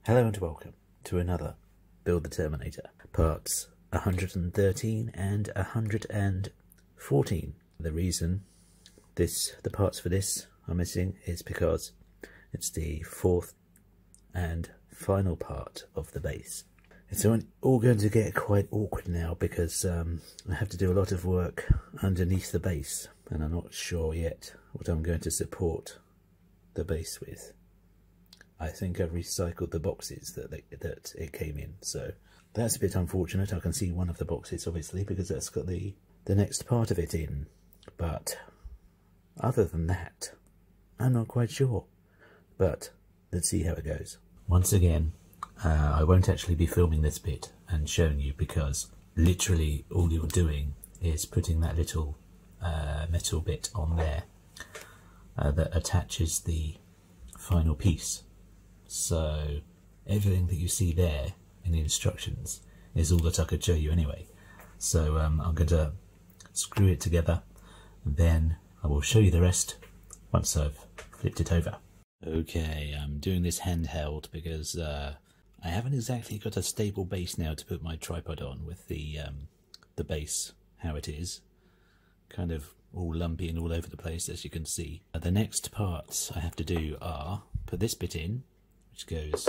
Hello and welcome to another Build the Terminator, parts 113 and 114. The reason the parts for this are missing is because it's the fourth and final part of the base. It's all going to get quite awkward now because I have to do a lot of work underneath the base and I'm not sure yet what I'm going to support the base with. I think I've recycled the boxes that it came in, so that's a bit unfortunate. I can see one of the boxes obviously because that's got the next part of it in, but other than that I'm not quite sure, but let's see how it goes. Once again, I won't actually be filming this bit and showing you because literally all you're doing is putting that little metal bit on there that attaches the final piece. So everything that you see there in the instructions is all that I could show you anyway. So I'm going to screw it together and then I will show you the rest once I've flipped it over. Okay, I'm doing this handheld because I haven't exactly got a stable base now to put my tripod on with the base how it is. Kind of all lumpy and all over the place, as you can see. The next parts I have to do are put this bit in, which goes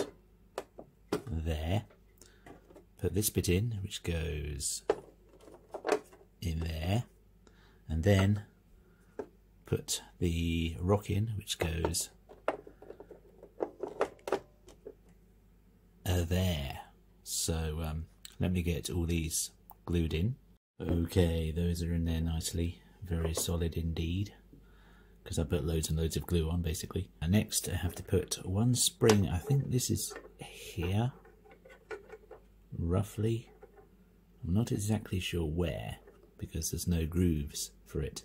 there, put this bit in, which goes in there, and then put the rock in, which goes there. So let me get all these glued in. Okay, those are in there nicely, very solid indeed, because I put loads and loads of glue on basically. And next I have to put one spring, I think this is here, roughly. I'm not exactly sure where, because there's no grooves for it.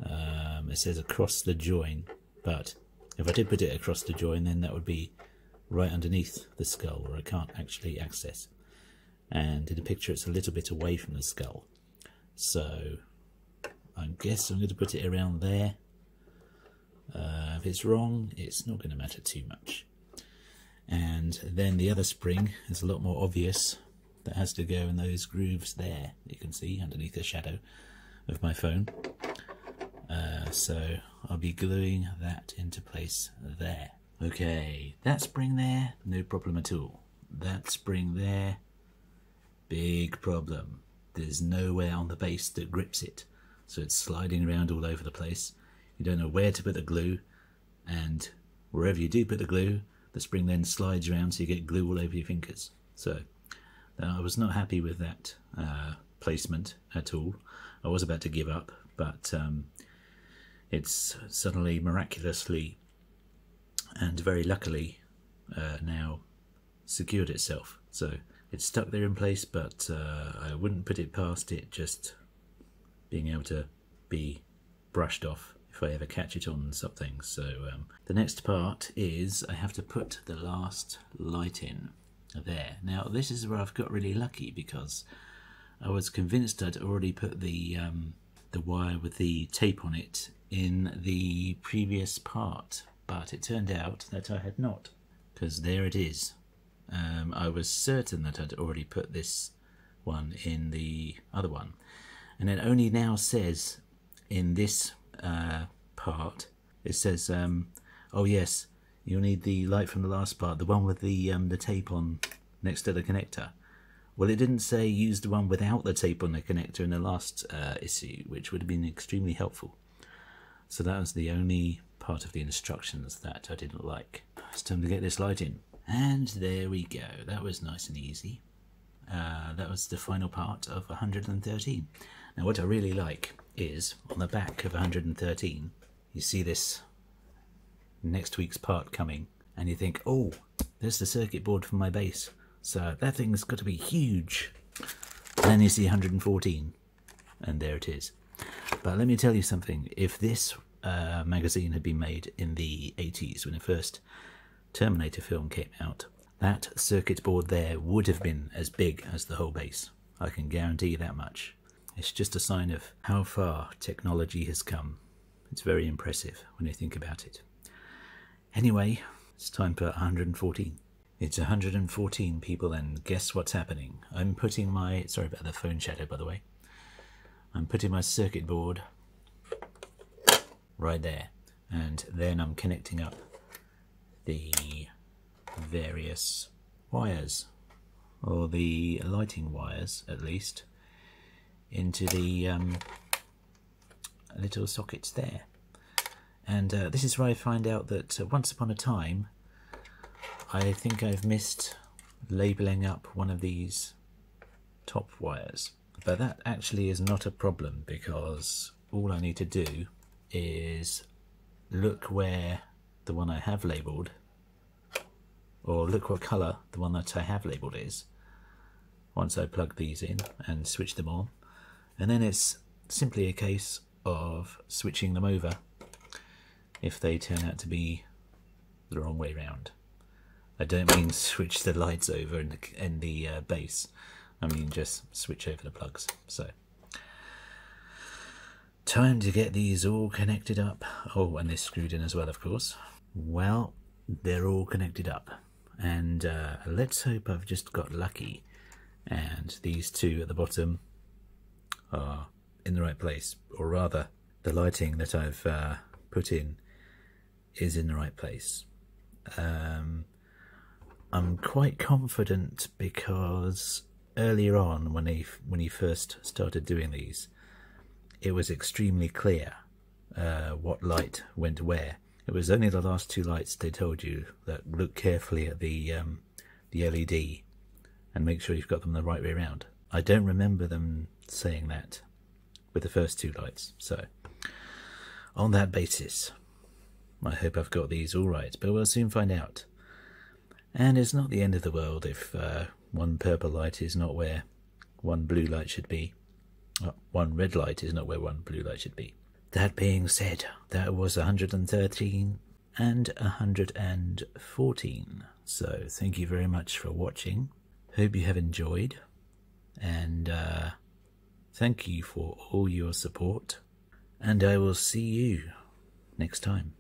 It says across the join, but if I did put it across the join then that would be right underneath the skull where I can't actually access. And in the picture it's a little bit away from the skull. So I guess I'm going to put it around there. If it's wrong, it's not going to matter too much. And then the other spring is a lot more obvious. That has to go in those grooves there, you can see underneath the shadow of my phone. So I'll be gluing that into place there. Okay, that spring there, no problem at all. That spring there, big problem. There's nowhere on the base that grips it. So it's sliding around all over the place. You don't know where to put the glue, and wherever you do put the glue, the spring then slides around so you get glue all over your fingers. So I was not happy with that placement at all. I was about to give up, but it's suddenly miraculously and very luckily now secured itself. So it's stuck there in place, but I wouldn't put it past it just being able to be brushed off if I ever catch it on something. So the next part is I have to put the last light in there. Now this is where I've got really lucky because I was convinced I'd already put the wire with the tape on it in the previous part, but it turned out that I had not, because there it is. I was certain that I'd already put this one in the other one. And it only now says in this part, it says, oh yes, you'll need the light from the last part, the one with the tape on next to the connector. Well, it didn't say use the one without the tape on the connector in the last issue, which would have been extremely helpful. So that was the only part of the instructions that I didn't like. It's time to get this light in. And there we go, that was nice and easy. That was the final part of 113. Now what I really like is on the back of 113 you see this next week's part coming and you think, oh, there's the circuit board for my base, so that thing's got to be huge. And then you see 114 and there it is. But let me tell you something, if this magazine had been made in the 80s when the first Terminator film came out, that circuit board there would have been as big as the whole base. I can guarantee you that much. It's just a sign of how far technology has come. It's very impressive when you think about it. Anyway, it's time for 114. It's 114 people, and guess what's happening? I'm putting my... Sorry about the phone shadow, by the way. I'm putting my circuit board right there, and then I'm connecting up the various wires, or the lighting wires at least, into the little sockets there. And this is where I find out that once upon a time I think I've missed labelling up one of these top wires. But that actually is not a problem, because all I need to do is look where the one I have labelled, or look what colour the one that I have labelled is, once I plug these in and switch them on. And then it's simply a case of switching them over if they turn out to be the wrong way round. I don't mean switch the lights over in the base. I mean just switch over the plugs. So, time to get these all connected up. Oh, and they're screwed in as well, of course. Well, they're all connected up. And let's hope I've just got lucky and these two at the bottom are in the right place. Or rather, the lighting that I've put in is in the right place. I'm quite confident, because earlier on when he first started doing these, it was extremely clear what light went where. It was only the last two lights they told you that look carefully at the LED and make sure you've got them the right way around. I don't remember them saying that with the first two lights. So on that basis, I hope I've got these all right, but we'll soon find out. And it's not the end of the world if one purple light is not where one blue light should be. One red light is not where one blue light should be. That being said, that was 113 and 114. So thank you very much for watching. Hope you have enjoyed. And thank you for all your support. And I will see you next time.